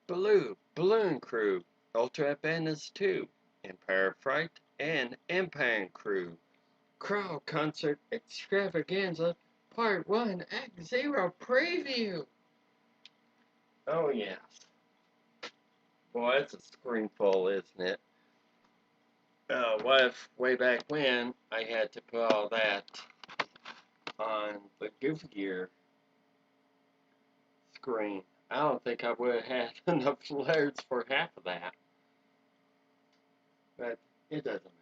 Baloo, Balloon Crew, Ultra Badness 2, Empire of Fright, and Empire Crew. Crowd Concert Extravaganza Part 1 Act 0 Preview. Oh, yes. Boy, it's a screenful, isn't it? What if way back when I had to put all that on the Goofy Gear screen? I don't think I would have had enough layers for half of that. But it doesn't matter.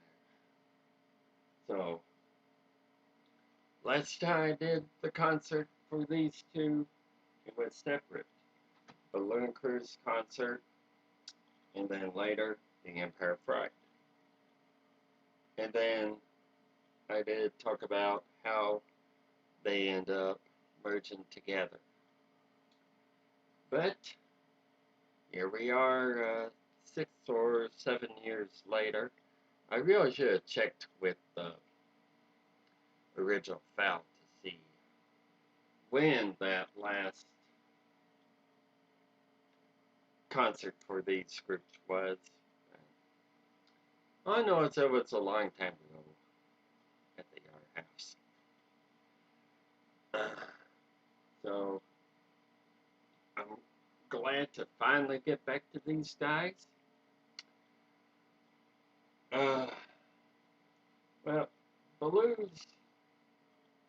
So, last time I did the concert for these two, it was separate. Balloon Cruise concert, and then later, the Empire of Fright. And then I did talk about how they end up merging together. But here we are, 6 or 7 years later. I really should have checked with the original file to see when that last concert for these groups was. I know it was a long time ago at the Yard House. So I'm glad to finally get back to these guys. Well, Baloo's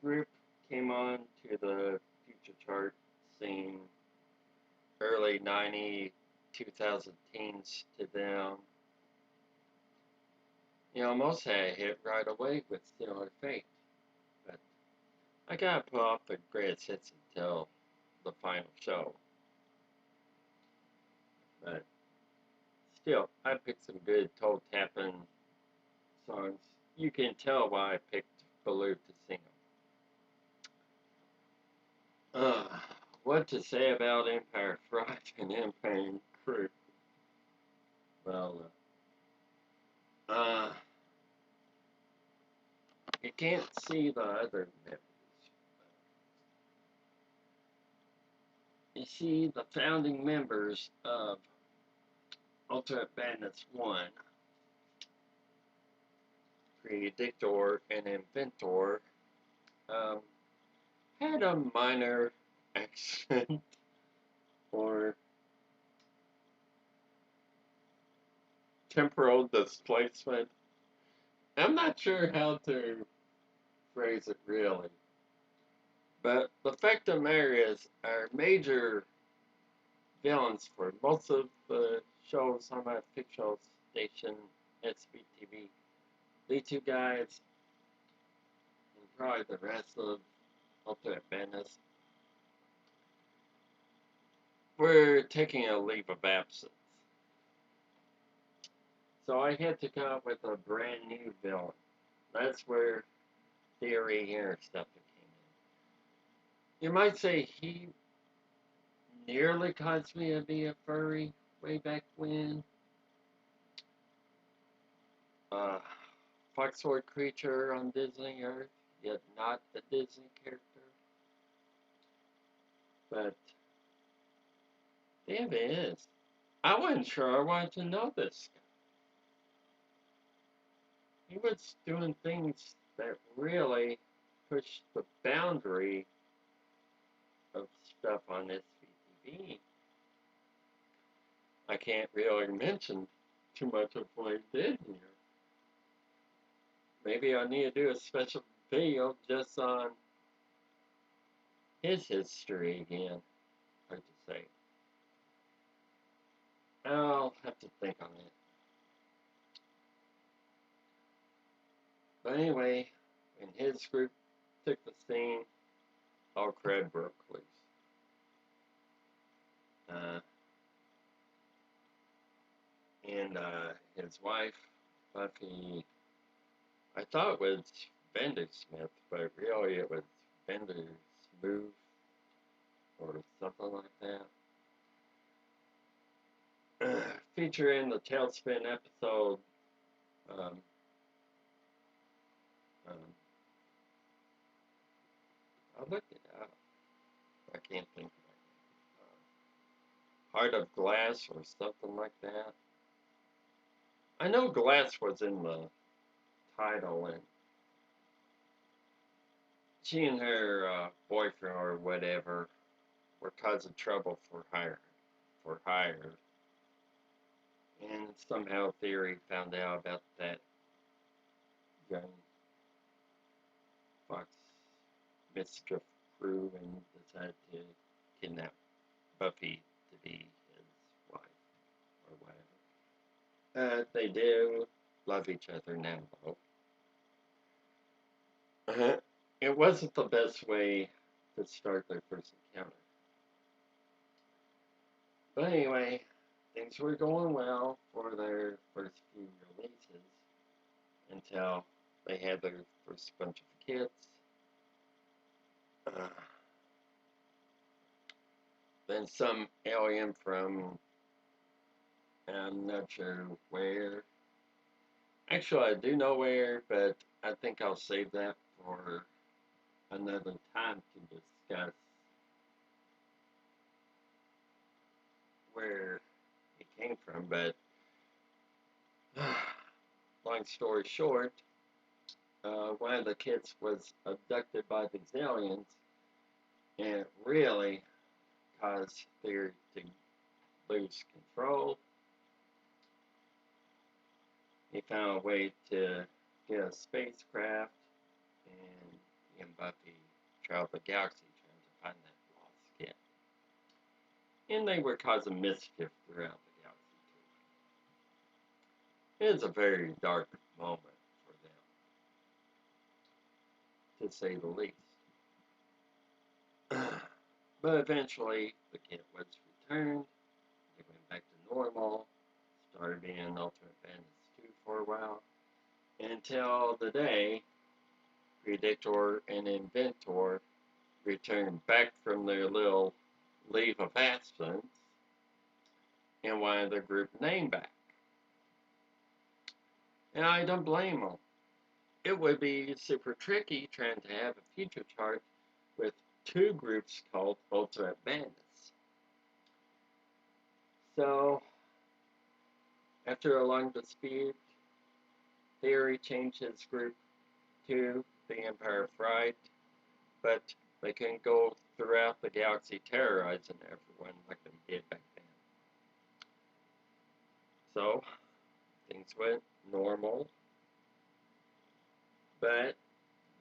group came on to the future chart scene early 90, 2000 teens to them. You know, most had a hit right away with Similar Fate, but I gotta put off the greatest hits until the final show. But still, I picked some good toe tapping songs. You can tell why I picked Baloo to sing them. What to say about Empire Fright and Empire Crew? Well, you can't see the other members. You see the founding members of Ultra Badness 1, Predictor and Inventor, had a minor accent or temporal displacement. I'm not sure how to phrase it really. But the fact of the matter is, our major villains for most of the shows on my fictional station, SBTV, these two guys, and probably the rest of Ultimate Badness, were taking a leave of absence. So I had to come up with a brand new villain. That's where Theory Interceptor came in. You might say he nearly caused me to be a furry way back when. Foxhorn creature on Disney Earth, yet not a Disney character. But damn it is. I wasn't sure I wanted to know this guy. He was doing things that really pushed the boundary of stuff on SVTV. I can't really mention too much of what he did here. Maybe I need to do a special video just on his history again, hard to say. I'll have to think on it. But anyway, when his group took the scene, all crud broke loose. And his wife, Buffy, I thought it was Bender Smith, but really it was Bender Smooth or something like that. Featuring the Tailspin episode, um, I looked it up. I can't think of it. Heart of Glass or something like that. I know Glass was in the title, and she and her boyfriend or whatever were causing trouble for hire, and somehow Theory found out about that young fox mischief crew and decided to kidnap Buffy to be his wife or whatever. They do love each other now, though. It wasn't the best way to start their first encounter. But anyway, things were going well for their first few releases until they had their first bunch of kids. Uh, then some alien from, I'm not sure where. Actually, I do know where, but I think I'll save that for another time to discuss where it came from. But long story short, one of the kids was abducted by these aliens, and it really caused Theory to lose control. He found a way to get a spacecraft, and he and Buffy traveled the galaxy trying to find that lost kid. And they were causing mischief throughout the galaxy too. It was a very dark moment for them, to say the least. But eventually, the kid was returned. They went back to normal. Started being alternate Badness 2 for a while. Until the day Predictor and Inventor returned back from their little leave of absence and wanted their group name back. And I don't blame them. It would be super tricky trying to have a future chart with two groups called Ultimate Badness. So, after a long dispute, Theory changed his group to the Empire of Fright, but they couldn't go throughout the galaxy terrorizing everyone like they did back then. So, things went normal, but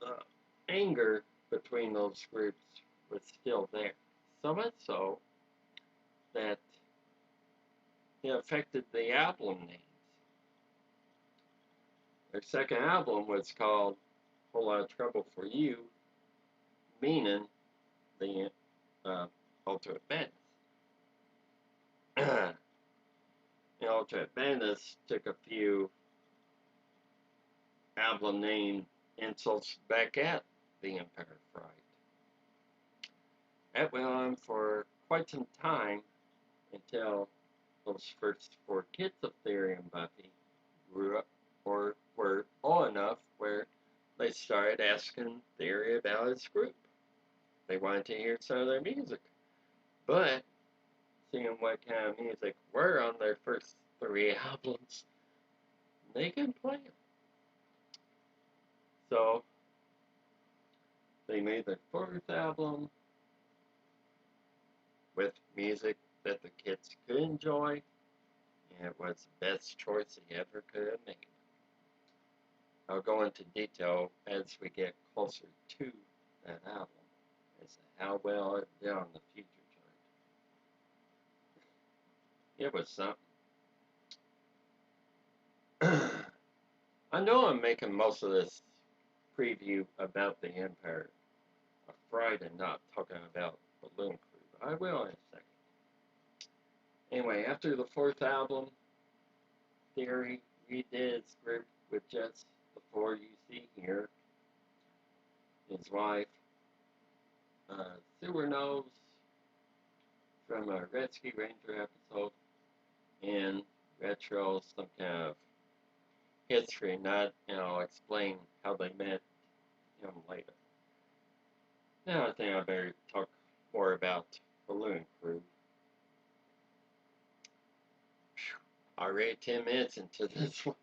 the anger between those groups was still there. So much so that it affected the album names. Their second album was called Whole Lot of Trouble for You, meaning the Ultimate Badness. The Ultimate Badness took a few album name insults back at the Empire of Fright. That went on for quite some time until those first four kids of Theory and Buffy grew up or were old enough where they started asking Theory about his group. They wanted to hear some of their music. But seeing what kind of music were on their first three albums, they could play them. So they made their fourth album with music that the kids could enjoy, and it was the best choice he ever could have made. I'll go into detail as we get closer to that album as to how well it did on the future chart. It was something. I know I'm making most of this preview about the Empire of Fright and not talking about Balloon Crew, but I will in a second. Anyway, after the fourth album, Theory redid his group with just the four you see here. His wife, Sewer Nose from a Rescue Ranger episode, and retro some kind of history nut, and I'll explain how they met him later. Now I think I better talk more about Balloon Crew. already 10 minutes into this one.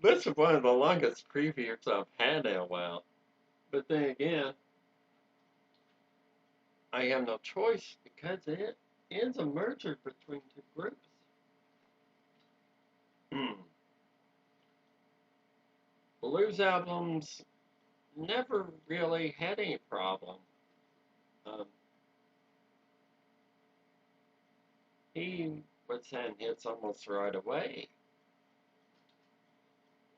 This is one of the longest previews I've had in a while. But then again, I have no choice because it is a merger between two groups. Baloo's albums never really had any problem. Um, he was having hits almost right away.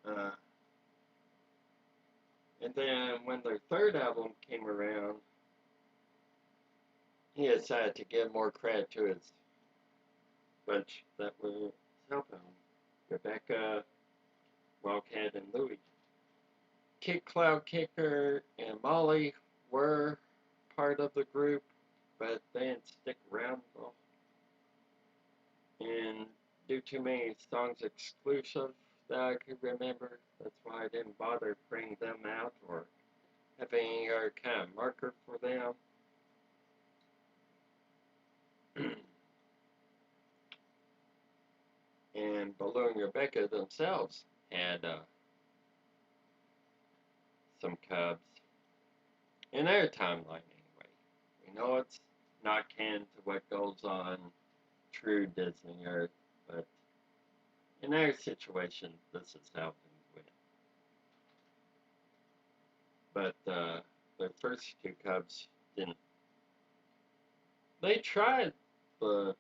Uh, and then when their third album came around, he decided to give more credit to his bunch that were helping him. Rebecca, Wildcat, and Louie. Kid Cloud Kicker and Molly were part of the group, but they didn't stick around though. And due to many songs exclusive that I could remember, that's why I didn't bother bringing them out or have any other kind of marker for them. And Baloo and Rebecca themselves had some cubs in their timeline anyway. We know it's not canon to what goes on true Disney Earth, but in our situation, this is how things went. But the first two cubs didn't. They tried the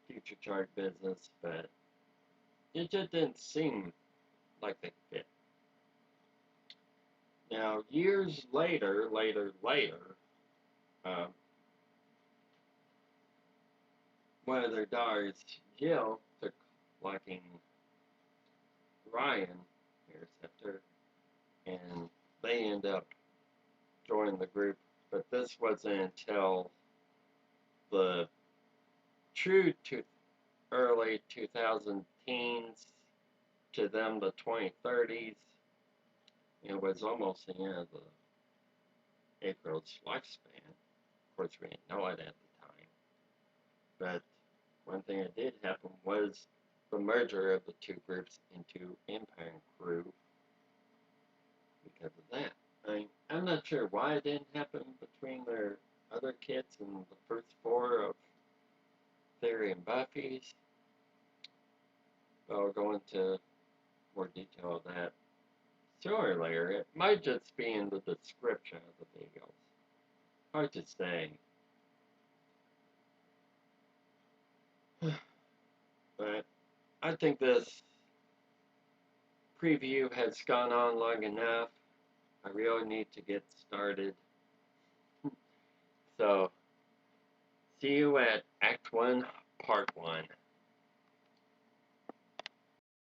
future chart business, but it just didn't seem like they fit. Now, years later, uh, one of their daughters, Jill, took liking Ryan, Interceptor, and they end up joining the group. But this wasn't until the true to early 2000 teens to them the 2030s. It was almost the end of the April's lifespan. Of course, we didn't know it at the time. But one thing that did happen was the merger of the two groups into Empire and Croo because of that. I'm not sure why it didn't happen between their other kids and the first four of Theory and Buffy's. But I'll go into more detail of that sooner or later. It might just be in the description of the videos. Hard to say. But I think this preview has gone on long enough. I really need to get started. So, see you at Act 1, Part 1.